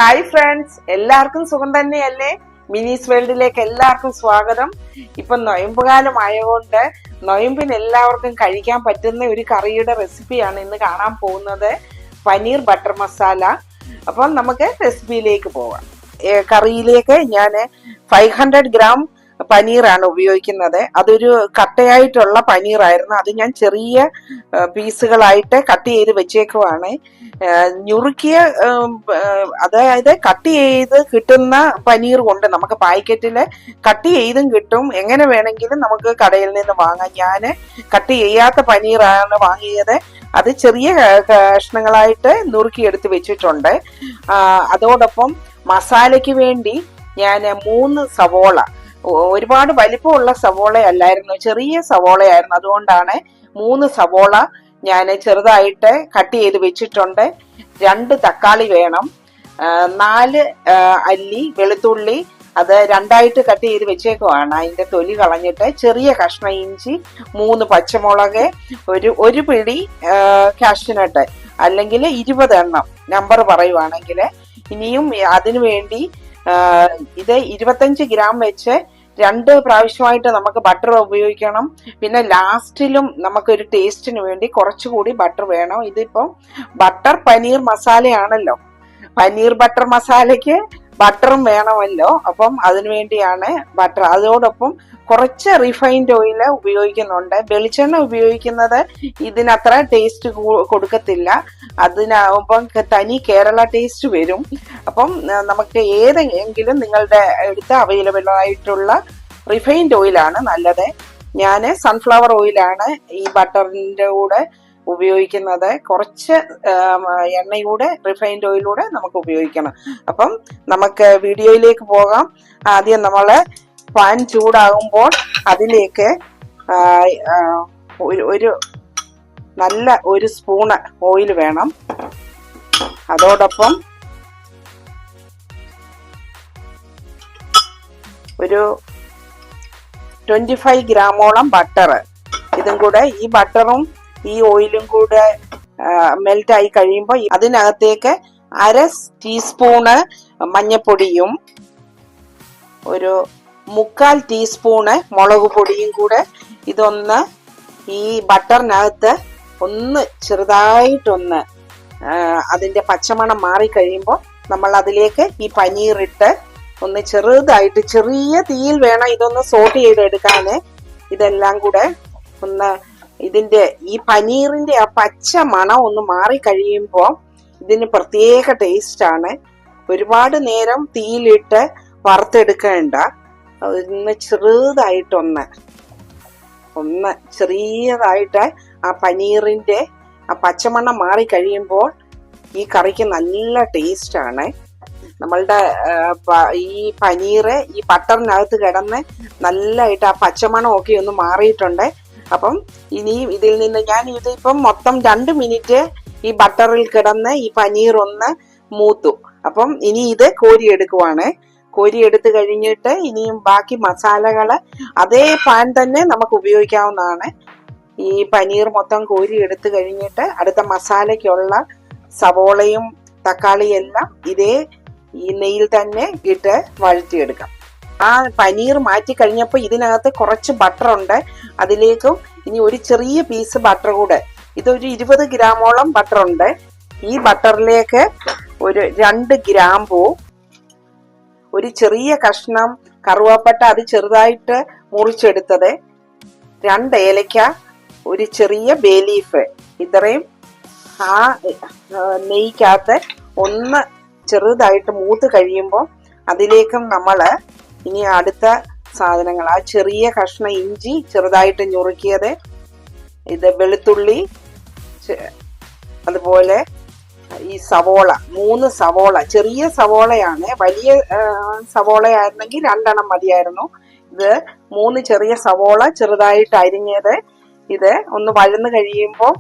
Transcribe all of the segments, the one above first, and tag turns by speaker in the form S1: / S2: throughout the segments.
S1: Hi friends, എല്ലാവർക്കും സുഖം തന്നെയല്ലേ? മിനീസ് വേൾഡിലേക്ക് എല്ലാവർക്കും സ്വാഗതം. ഇപ്പൊ നൊയമ്പുകാലം ആയതുകൊണ്ട് നൊയമ്പിന് എല്ലാവർക്കും കഴിക്കാൻ പറ്റുന്ന ഒരു കറിയുടെ റെസിപ്പിയാണ് ഇന്ന് കാണാൻ പോകുന്നത്, പനീർ ബട്ടർ മസാല. അപ്പം നമുക്ക് റെസിപ്പിയിലേക്ക് പോവാം. കറിയിലേക്ക് ഞാൻ 500 ഗ്രാം പനീറാണ് ഉപയോഗിക്കുന്നത്. അതൊരു കട്ടയായിട്ടുള്ള പനീറായിരുന്നു. അത് ഞാൻ ചെറിയ പീസുകളായിട്ട് കട്ട് ചെയ്ത് വെച്ചേക്കുവാണ്. ഞുറുക്കിയ അതായത് കട്ട് ചെയ്ത് കിട്ടുന്ന പനീർ കൊണ്ട് നമുക്ക് പാക്കറ്റില് കട്ട് ചെയ്തും കിട്ടും. എങ്ങനെ വേണമെങ്കിലും നമുക്ക് കടയിൽ നിന്ന് വാങ്ങാം. ഞാൻ കട്ട് ചെയ്യാത്ത പനീറാണ് വാങ്ങിയത്. അത് ചെറിയ കഷ്ണങ്ങളായിട്ട് നുറുക്കിയെടുത്ത് വെച്ചിട്ടുണ്ട്. അതോടൊപ്പം മസാലയ്ക്ക് വേണ്ടി ഞാൻ 3 സവോള, ഒരുപാട് വലിപ്പമുള്ള സവോള അല്ലായിരുന്നു, ചെറിയ സവോളയായിരുന്നു. അതുകൊണ്ടാണ് 3 സവോള ഞാൻ ചെറുതായിട്ട് കട്ട് ചെയ്ത് വെച്ചിട്ടുണ്ട്. 2 തക്കാളി വേണം, 4 അല്ലി വെളുത്തുള്ളി, അത് 2ആയിട്ട് കട്ട് ചെയ്ത് വെച്ചേക്കുവാണ്. അതിന്റെ തൊലി കളഞ്ഞിട്ട് ചെറിയ കഷ്ണം ഇഞ്ചി, 3 പച്ചമുളക്, ഒരു പിടി കാഷ്യൂനട്ട്, അല്ലെങ്കിൽ 20 എണ്ണം നമ്പർ പറയുവാണെങ്കിൽ. ഇനിയും അതിനു വേണ്ടി ഇത് 25 ഗ്രാം വെച്ച് 2 പ്രാവശ്യമായിട്ട് നമുക്ക് ബട്ടർ ഉപയോഗിക്കണം. പിന്നെ ലാസ്റ്റിലും നമുക്കൊരു ടേസ്റ്റിന് വേണ്ടി കുറച്ചുകൂടി ബട്ടർ വേണം. ഇതിപ്പം ബട്ടർ പനീർ മസാലയാണല്ലോ, പനീർ ബട്ടർ മസാലയ്ക്ക് ബട്ടറും വേണമല്ലോ. അപ്പം അതിനു വേണ്ടിയാണ് ബട്ടർ. അതോടൊപ്പം കുറച്ച് റിഫൈൻഡ് ഓയിൽ ഉപയോഗിക്കുന്നുണ്ട്. വെളിച്ചെണ്ണ ഉപയോഗിക്കുന്നത് ഇതിനത്ര ടേസ്റ്റ് കൊടുക്കത്തില്ല. അതിനാവുമ്പം തനി കേരള ടേസ്റ്റ് വരും. അപ്പം നമുക്ക് ഏതെങ്കിലും നിങ്ങളുടെ അടുത്ത് അവൈലബിൾ ആയിട്ടുള്ള റിഫൈൻഡ് ഓയിലാണ് നല്ലത്. ഞാൻ സൺഫ്ലവർ ഓയിലാണ് ഈ ബട്ടറിന്റെ കൂടെ ഉപയോഗിക്കുന്നത്. കുറച്ച് എണ്ണയൂടെ റിഫൈൻഡ് ഓയിലൂടെ നമുക്ക് ഉപയോഗിക്കണം. അപ്പം നമുക്ക് വീഡിയോയിലേക്ക് പോകാം. ആദ്യം നമ്മള് പാൻ ചൂടാകുമ്പോൾ അതിലേക്ക് ഒരു സ്പൂണ് ഓയിൽ വേണം. അതോടൊപ്പം ഒരു 25 ഗ്രാമോളം ബട്ടർ, ഇതും കൂടെ, ഈ ബട്ടറും ഈ ഓയിലും കൂടെ മെൽറ്റ് ആയി കഴിയുമ്പോൾ അതിനകത്തേക്ക് 1/2 ടീസ്പൂണ് മഞ്ഞപ്പൊടിയും ഒരു 1/4 ടീസ്പൂണ് മുളക് പൊടിയും കൂടെ ഇതൊന്ന് ഈ ബട്ടറിനകത്ത് ഒന്ന് ചെറുതായിട്ടൊന്ന് അതിന്റെ പച്ചമണം മാറിക്കഴിയുമ്പോൾ നമ്മൾ അതിലേക്ക് ഈ പനീറിട്ട് ഒന്ന് ചെറുതായിട്ട്, ചെറിയ തീയിൽ വേണം ഇതൊന്ന് സോട്ട് ചെയ്തെടുക്കാന്. ഇതെല്ലാം കൂടെ ഒന്ന് ഇതിന്റെ ഈ പനീറിന്റെ ആ പച്ച മണം ഒന്ന് മാറിക്കഴിയുമ്പോൾ ഇതിന് പ്രത്യേക ടേസ്റ്റ് ആണ്. ഒരുപാട് നേരം തീയിലിട്ട് വറുത്തെടുക്കേണ്ട. ഒന്ന് ചെറുതായിട്ടൊന്ന് ചെറിയതായിട്ട് ആ പനീറിന്റെ ആ പച്ചമണം മാറിക്കഴിയുമ്പോൾ ഈ കറിക്ക് നല്ല ടേസ്റ്റ് ആണ്. നമ്മളുടെ ഈ പനീറ് ഈ ബട്ടറിനകത്ത് കിടന്ന് നല്ലതായിട്ട് ആ പച്ചമണം ഒക്കെ ഒന്ന് മാറിയിട്ടുണ്ട്. അപ്പം ഇനിയും ഇതിൽ നിന്ന് ഞാൻ ഇതിപ്പം മൊത്തം 2 മിനിറ്റ് ഈ ബട്ടറിൽ കിടന്ന് ഈ പനീർ ഒന്ന് മൂത്തു. അപ്പം ഇനി ഇത് കോരിയെടുക്കുവാണ്. കോരിയെടുത്ത് കഴിഞ്ഞിട്ട് ഇനിയും ബാക്കി മസാലകള് അതേ പാൻ തന്നെ നമുക്ക് ഉപയോഗിക്കാവുന്നതാണ്. ഈ പനീർ മൊത്തം കോരിയെടുത്ത് കഴിഞ്ഞിട്ട് അടുത്ത മസാലയ്ക്കുള്ള സവോളയും തക്കാളിയും എല്ലാം ഇതേ ഈ നെയ്യിൽ തന്നെ ഇട്ട് വഴറ്റിയെടുക്കാം. ആ പനീർ മാറ്റി കഴിഞ്ഞപ്പോൾ ഇതിനകത്ത് കുറച്ച് ബട്ടർ ഉണ്ട്. അതിലേക്കും ഇനി ഒരു ചെറിയ പീസ് ബട്ടർ കൂടെ, ഇതൊരു 20 ഗ്രാമോളം ബട്ടർ ഉണ്ട്. ഈ ബട്ടറിലേക്ക് ഒരു 2 ഗ്രാമ്പൂ, ഒരു ചെറിയ കഷ്ണം കറുവാപ്പട്ട, അത് ചെറുതായിട്ട് മുറിച്ചെടുത്തത്, 2 ഏലക്ക, ഒരു ചെറിയ ബേ ലീഫ്, ഇത്രയും ആ നെയ്ക്കകത്ത് ഒന്ന് ചെറുതായിട്ട് മൂത്ത് കഴിയുമ്പോൾ അതിലേക്കും നമ്മള് ഇനി അടുത്ത സാധനങ്ങൾ, ആ ചെറിയ കഷ്ണം ഇഞ്ചി ചെറുതായിട്ട് ഞുറുക്കിയത്, ഇത് വെളുത്തുള്ളി, അതുപോലെ ഈ സവോള, 3 സവോള, ചെറിയ സവോളയാണ്. വലിയ സവോളയായിരുന്നെങ്കിൽ 2 എണ്ണം മതിയായിരുന്നു. ഇത് 3 ചെറിയ സവോള ചെറുതായിട്ട് അരിഞ്ഞത്. ഇത് ഒന്ന് വഴന്ന് കഴിയുമ്പോൾ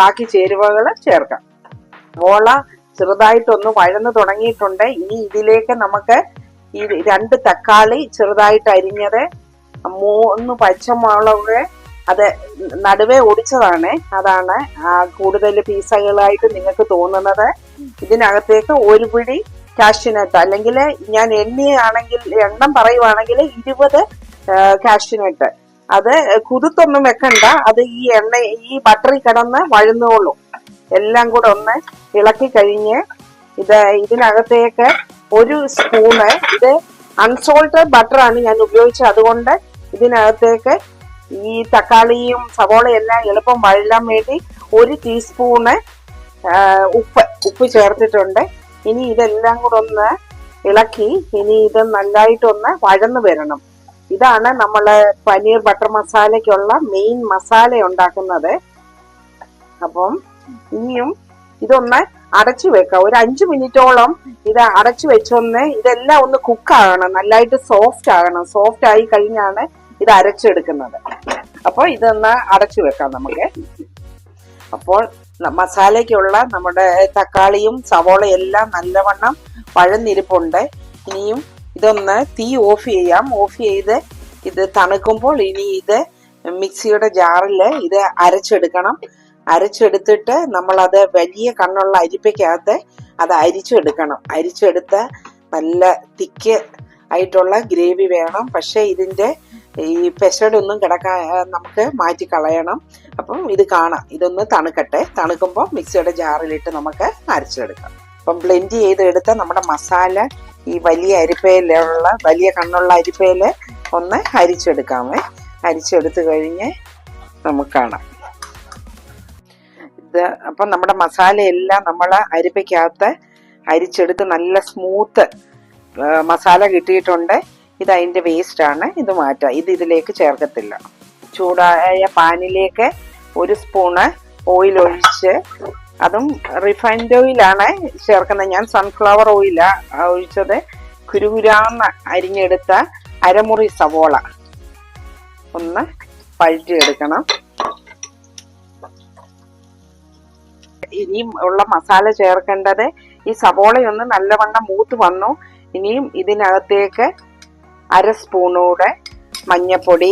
S1: ബാക്കി ചേരുവകൾ ചേർക്കാം. സവോള ചെറുതായിട്ടൊന്ന് വഴന്ന് തുടങ്ങിയിട്ടുണ്ട്. ഇനി ഇതിലേക്ക് നമുക്ക് ഈ 2 തക്കാളി ചെറുതായിട്ട് അരിഞ്ഞത്, 3 പച്ചമുളക് അത് നടുവേ ഒടിച്ചതാണ്. അതാണ് കൂടുതൽ പീസകളായിട്ട് നിങ്ങൾക്ക് തോന്നുന്നത്. ഇതിനകത്തേക്ക് ഒരു പിടി കാഷ്യൂനട്ട്, അല്ലെങ്കിൽ ഞാൻ എണ്ണം പറയുവാണെങ്കിൽ 20 കാഷ്യൂനട്ട്. അത് കുതിർത്തൊന്നും വെക്കണ്ട, അത് ഈ ബട്ടറിൽ കിടന്ന് വഴുന്നോളും. എല്ലാം കൂടെ ഒന്ന് ഇളക്കി കഴിഞ്ഞ് ഇതിനകത്തേക്ക് ഒരു സ്പൂണ്, ഇത് അൺസോൾട്ടഡ് ബട്ടറാണ് ഞാൻ ഉപയോഗിച്ചത്, അതുകൊണ്ട് ഇതിനകത്തേക്ക് ഈ തക്കാളിയും സവോളയും എല്ലാം എളുപ്പം വഴലാൻ വേണ്ടി 1 ടീസ്പൂണ് ഉപ്പ് ചേർത്തിട്ടുണ്ട്. ഇനി ഇതെല്ലാം കൂടെ ഒന്ന് ഇളക്കി ഇനി ഇത് നന്നായിട്ടൊന്ന് വഴന്നു വരണം. ഇതാണ് നമ്മള് പനീർ ബട്ടർ മസാലയ്ക്കുള്ള മെയിൻ മസാല ഉണ്ടാക്കുന്നത്. അപ്പം ഇനിയും ഇതൊന്ന് അടച്ചു വെക്കാം. ഒരു 5 മിനിറ്റോളം ഇത് അടച്ചു വെച്ചൊന്ന് ഇതെല്ലാം ഒന്ന് കുക്കാകണം, നല്ലതായിട്ട് സോഫ്റ്റ് ആകണം. സോഫ്റ്റ് ആയി കഴിഞ്ഞാണ് ഇത് അരച്ചെടുക്കുന്നത്. അപ്പോൾ ഇതൊന്ന് അടച്ചു വെക്കാം നമുക്ക്. അപ്പോൾ മസാലയ്ക്കുള്ള നമ്മുടെ തക്കാളിയും സവോളയും എല്ലാം നല്ലവണ്ണം വഴന്നിരിപ്പുണ്ട്. ഇനിയും ഇതൊന്ന് തീ ഓഫ് ചെയ്യാം. ഓഫ് ചെയ്ത് ഇത് തണുക്കുമ്പോൾ ഇനി ഇത് മിക്സിയുടെ ജാറിൽ ഇത് അരച്ചെടുക്കണം. അരച്ചെടുത്തിട്ട് നമ്മളത് വലിയ കണ്ണുള്ള അരിപ്പയ്ക്കകത്ത് അത് അരിച്ചെടുക്കണം. അരിച്ചെടുത്ത നല്ല തിക്ക് ആയിട്ടുള്ള ഗ്രേവി വേണം. പക്ഷെ ഇതിന്റെ ഈ പെസഡൊന്നും നമുക്ക് മാറ്റി കളയണം. അപ്പം ഇത് കാണാം. ഇതൊന്ന് തണുക്കട്ടെ. തണുക്കുമ്പോൾ മിക്സിയുടെ ജാറിലിട്ട് നമുക്ക് അരച്ചെടുക്കാം. അപ്പം ബ്ലെൻഡ് ചെയ്തെടുത്ത നമ്മുടെ മസാല ഈ വലിയ കണ്ണുള്ള അരിപ്പയില് ഒന്ന് അരിച്ചെടുക്കാമേ. അരിച്ചെടുത്ത് കഴിഞ്ഞ് നമുക്ക് കാണാം. അപ്പം നമ്മുടെ മസാലയെല്ലാം നമ്മൾ അരിപ്പയ്ക്കകത്ത് അരിച്ചെടുത്ത് നല്ല സ്മൂത്ത് മസാല കിട്ടിയിട്ടുണ്ട്. ഇത് അതിന്റെ വേസ്റ്റ് ആണ്. ഇത് മാറ്റാം. ഇതിലേക്ക് ചേർക്കത്തില്ല. ചൂടായ പാനിലേക്ക് 1 സ്പൂണ് ഓയിൽ ഒഴിച്ച്, അതും റിഫൈൻഡ് ഓയിലാണ് ചേർക്കുന്നത്. ഞാൻ സൺഫ്ലവർ ഓയിലാണ് ഒഴിച്ചത്. കുരുകുരാന്ന് അരിഞ്ഞെടുത്ത അരമുറി സവോള ഒന്ന് വഴറ്റിയെടുക്കണം. ഇനിയും ഉള്ള മസാല ചേർക്കേണ്ടത്, ഈ സവോളയൊന്ന് നല്ലവണ്ണം മൂത്ത് വന്നു. ഇനിയും ഇതിനകത്തേക്ക് 1/2 സ്പൂണൂടെ മഞ്ഞപ്പൊടി,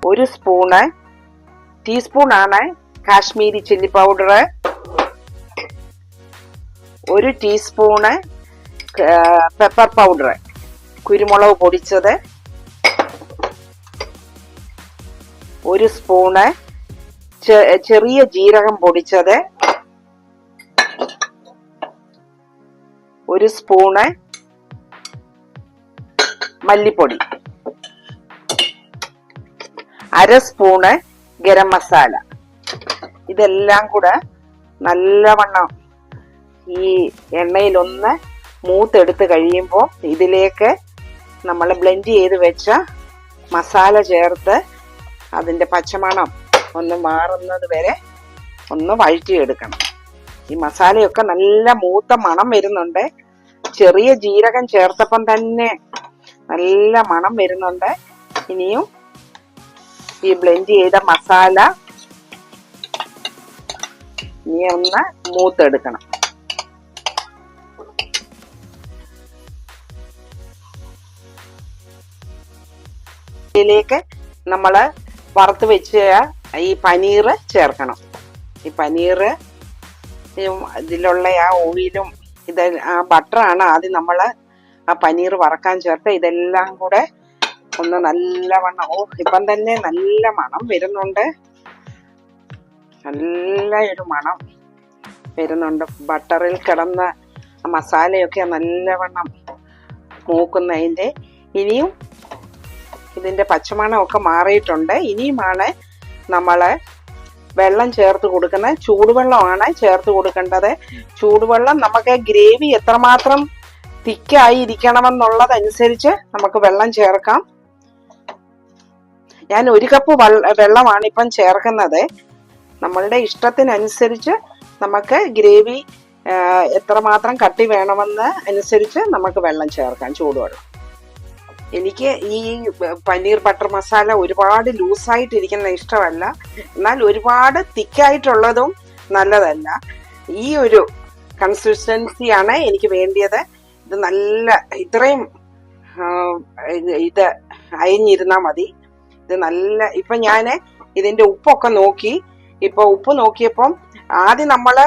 S1: 1 സ്പൂണ് ടീസ്പൂണാണ് Kashmiri chilli powder, 1 teaspoon pepper powder, കുരുമുളക് പൊടിച്ചത്, 1 സ്പൂണ് ചെറിയ ജീരകം പൊടിച്ചത്, 1 സ്പൂണ് മല്ലിപ്പൊടി, 1/2 സ്പൂണ് ഗരം മസാല. ഇതെല്ലാം കൂടെ നല്ലവണ്ണം ഈ എണ്ണയിലൊന്ന് മൂത്തെടുത്ത് കഴിയുമ്പോൾ ഇതിലേക്ക് നമ്മൾ ബ്ലെൻഡ് ചെയ്ത് വെച്ച മസാല ചേർത്ത് അതിൻ്റെ പച്ചമണം ഒന്ന് മാറുന്നത് വരെ ഒന്ന് വഴറ്റിയെടുക്കണം. ഈ മസാലയൊക്കെ നല്ല മൂത്ത മണം വരുന്നുണ്ട്. ചെറിയ ജീരകം ചേർത്തപ്പം തന്നെ നല്ല മണം വരുന്നുണ്ട്. ഇനിയും ഈ ബ്ലെൻഡ് ചെയ്ത മസാല ഇനി ഒന്ന് മൂത്തെടുക്കണം. ഇതിലേക്ക് നമ്മള് വറുത്ത് വെച്ച ഈ പനീർ ചേർക്കണം. ഈ പനീർ ഇതിലുള്ള ആ ഓയിലും ആ ബട്ടറാണ് ആദ്യം നമ്മള് ആ പനീർ വറക്കാൻ ചേർത്ത് ഇതെല്ലാം കൂടെ ഒന്ന് നല്ലവണ്ണം, ഇപ്പം തന്നെ നല്ല മണം വരുന്നുണ്ട്. നല്ല ഒരു മണം വരുന്നുണ്ട്. ബട്ടറിൽ കിടന്ന മസാലയൊക്കെ നല്ലവണ്ണം മൂക്കുന്നതിൻ്റെ. ഇനിയും ഇതിന്റെ പച്ചമണമൊക്കെ മാറിയിട്ടുണ്ട്. ഇനിയുമാണ് നമ്മള് വെള്ളം ചേർത്ത് കൊടുക്കുന്നത്. ചൂടുവെള്ളമാണ് ചേർത്ത് കൊടുക്കേണ്ടത്. ചൂടുവെള്ളം നമുക്ക് ഗ്രേവി എത്രമാത്രം തിക്കായി ഇരിക്കണമെന്നുള്ളതനുസരിച്ച് നമുക്ക് വെള്ളം ചേർക്കാം. ഞാൻ 1 കപ്പ് വെള്ളമാണ് ഇപ്പം ചേർക്കുന്നത്. നമ്മളുടെ ഇഷ്ടത്തിനനുസരിച്ച് നമുക്ക് ഗ്രേവി എത്രമാത്രം കട്ടി വേണമെന്ന് അനുസരിച്ച് നമുക്ക് വെള്ളം ചേർക്കാം, ചൂടുവെള്ളം. എനിക്ക് ഈ പനീർ ബട്ടർ മസാല ഒരുപാട് ലൂസായിട്ടിരിക്കുന്ന ഇഷ്ടമല്ല, എന്നാൽ ഒരുപാട് തിക്കായിട്ടുള്ളതും നല്ലതല്ല. ഈ ഒരു കൺസിസ്റ്റൻസിയാണ് എനിക്ക് വേണ്ടിയത്. ഇത് ഇത്രയും ഇത് അയഞ്ഞിരുന്നാൽ മതി. ഇത് നല്ല ഇപ്പൊ ഞാന് ഇതിന്റെ ഉപ്പൊക്കെ നോക്കി. ഇപ്പൊ ഉപ്പ് നോക്കിയപ്പം ആദ്യം നമ്മള്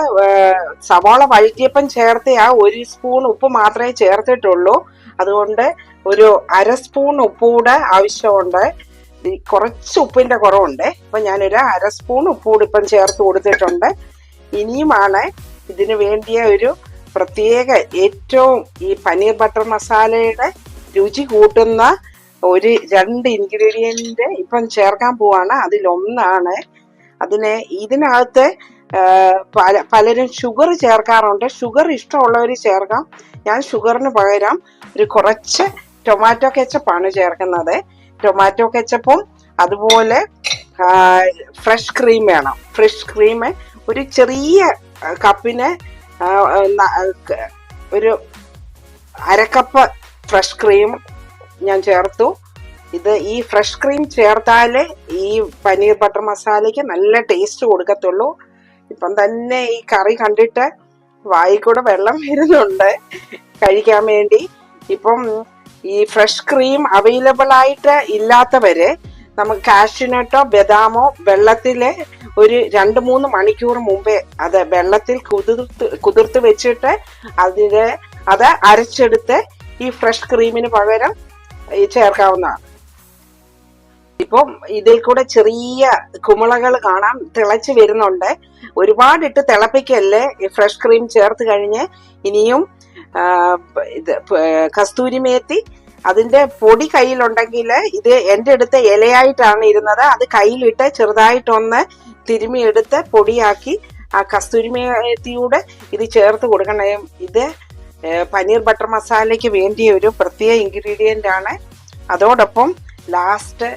S1: സവാള വഴറ്റിയപ്പം ചേർത്ത ആ 1 സ്പൂൺ ഉപ്പ് മാത്രമേ ചേർത്തിട്ടുള്ളൂ. അതുകൊണ്ട് ഒരു 1/2 സ്പൂൺ ഉപ്പ് കൂടെ ആവശ്യമുണ്ട്. കുറച്ച് ഉപ്പിന്റെ കുറവുണ്ട്. അപ്പൊ ഞാനൊരു 1/2 സ്പൂൺ ഉപ്പ് കൂടി ഇപ്പം ചേർത്ത് കൊടുത്തിട്ടുണ്ട്. ഇനിയുമാണ് ഇതിന് വേണ്ടിയ ഒരു പ്രത്യേക ഏറ്റവും ഈ പനീർ ബട്ടർ മസാലയുടെ രുചി കൂട്ടുന്ന 2 ഇൻഗ്രീഡിയന്റ് ഇപ്പം ചേർക്കാൻ പോവാണ്. അതിലൊന്നാണ് ഇതിനകത്ത് പലരും ഷുഗർ ചേർക്കാറുണ്ട്. ഷുഗർ ഇഷ്ടമുള്ളവർ ചേർക്കാം. ഞാൻ ഷുഗറിന് പകരം കുറച്ച് ടൊമാറ്റോ കെച്ചപ്പാണ് ചേർക്കുന്നത്. ടൊമാറ്റോ കെച്ചപ്പും അതുപോലെ ഫ്രഷ് ക്രീം വേണം. ഫ്രഷ് ക്രീം ഒരു ചെറിയ കപ്പിന് ഒരു 1/2 കപ്പ് ഫ്രഷ് ക്രീം ഞാൻ ചേർത്തു. ഈ ഫ്രഷ് ക്രീം ചേർത്താലേ ഈ പനീർ ബട്ടർ മസാലയ്ക്ക് നല്ല ടേസ്റ്റ് കൊടുക്കത്തുള്ളൂ. ഇപ്പം തന്നെ ഈ കറി കണ്ടിട്ട് വായിക്കൂടെ വെള്ളം വരുന്നുണ്ട് കഴിക്കാൻ വേണ്ടി. ഇപ്പം ഈ ഫ്രഷ് ക്രീം അവൈലബിൾ ആയിട്ട് ഇല്ലാത്തവര് നമുക്ക് കാഷ്യൂനട്ടോ ബദാമോ വെള്ളത്തില് ഒരു 2-3 മണിക്കൂർ മുമ്പേ അത് വെള്ളത്തിൽ കുതിർത്ത് വെച്ചിട്ട് അത് അരച്ചെടുത്ത് ഈ ഫ്രഷ് ക്രീമിന് പകരം ചേർക്കാവുന്നതാണ്. ഇപ്പം ഇതിൽ കൂടെ ചെറിയ കുമിളകൾ കാണാം, തിളച്ച് വരുന്നുണ്ട്. ഒരുപാടിട്ട് തിളപ്പിക്കല്ലേ. ഈ ഫ്രഷ് ക്രീം ചേർത്ത് കഴിഞ്ഞ് ഇനിയും കസ്തൂരി മേത്തി അതിന്റെ പൊടി കയ്യിലുണ്ടെങ്കിൽ ഇത് എൻ്റെ അടുത്ത് ഇലയായിട്ടാണ് ഇരുന്നത്. അത് കയ്യിലിട്ട് ചെറുതായിട്ടൊന്ന് തിരുമിയെടുത്ത് പൊടിയാക്കി ആ കസ്തൂരി മേത്തിയൂടെ ഇത് ചേർത്ത് കൊടുക്കണം. ഇത് പനീർ ബട്ടർ മസാലയ്ക്ക് വേണ്ടിയ ഒരു പ്രത്യേക ഇൻഗ്രീഡിയന്റ് ആണ്. അതോടൊപ്പം ലാസ്റ്റ്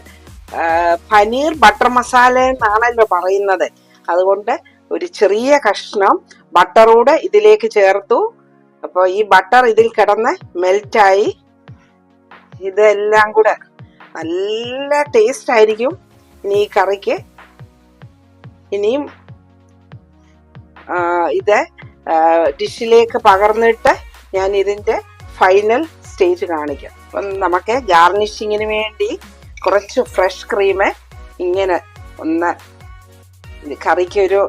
S1: പനീർ ബട്ടർ മസാല എന്നാണല്ലോ പറയുന്നത്. അതുകൊണ്ട് ഒരു ചെറിയ കഷ്ണം ബട്ടറൂടെ ഇതിലേക്ക് ചേർത്തു. അപ്പോൾ ഈ ബട്ടർ ഇതിൽ കിടന്ന് മെൽറ്റായി. ഇതെല്ലാം കൂടെ നല്ല ടേസ്റ്റ് ആയിരിക്കും ഇനി ഈ കറിക്ക്. ഇനിയും ഇത് ഡിഷിലേക്ക് പകർന്നിട്ട് ഞാൻ ഇതിന്റെ ഫൈനൽ സ്റ്റേജ് കാണിക്കാം. അപ്പം നമുക്ക് ഗാർണിഷിങ്ങിന് വേണ്ടി കുറച്ച് ഫ്രഷ് ക്രീം ഇങ്ങനെ ഒന്ന് കറിക്കൊരു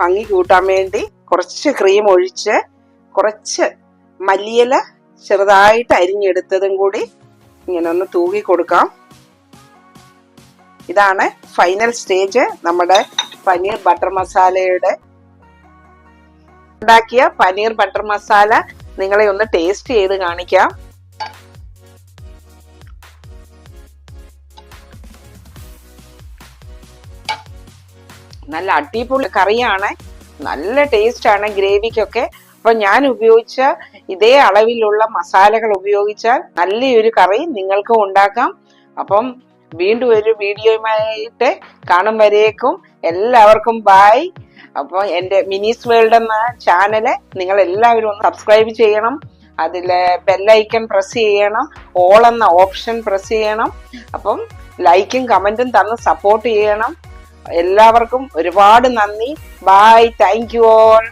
S1: ഭംഗി കൂട്ടാൻ വേണ്ടി കുറച്ച് ക്രീം ഒഴിച്ച് കുറച്ച് മല്ലിയില ചെറുതായിട്ട് അരിഞ്ഞെടുത്തതും കൂടി ഇങ്ങനെ ഒന്ന് തൂകി കൊടുക്കാം. ഇതാണ് ഫൈനൽ സ്റ്റേജ്. നമ്മുടെ പനീർ ബട്ടർ മസാലയുടെ ഉണ്ടാക്കിയ പനീർ ബട്ടർ മസാല നിങ്ങളെ ഒന്ന് ടേസ്റ്റ് ചെയ്ത് കാണിക്കാം. നല്ല അടിപൊളി കറിയാണ്, നല്ല ടേസ്റ്റ് ആണ് ഗ്രേവിക്കൊക്കെ. അപ്പൊ ഞാൻ ഉപയോഗിച്ച ഇതേ അളവിലുള്ള മസാലകൾ ഉപയോഗിച്ചാൽ നല്ലൊരു കറി നിങ്ങൾക്കും ഉണ്ടാക്കാം. അപ്പം വീണ്ടും ഒരു വീഡിയോയുമായിട്ട് കാണും വരേക്കും എല്ലാവർക്കും ബായ്. അപ്പൊ എന്റെ മിനീസ് വേൾഡ് എന്ന ചാനല് നിങ്ങൾ എല്ലാവരും ഒന്ന് സബ്സ്ക്രൈബ് ചെയ്യണം. അതില് ബെല്ലൈക്കൺ പ്രസ് ചെയ്യണം, ഓൾ എന്ന ഓപ്ഷൻ പ്രസ് ചെയ്യണം. അപ്പം ലൈക്കും കമന്റും തന്ന് സപ്പോർട്ട് ചെയ്യണം. എല്ലാവർക്കും ഒരുപാട് നന്ദി. ബൈ. Thank you all.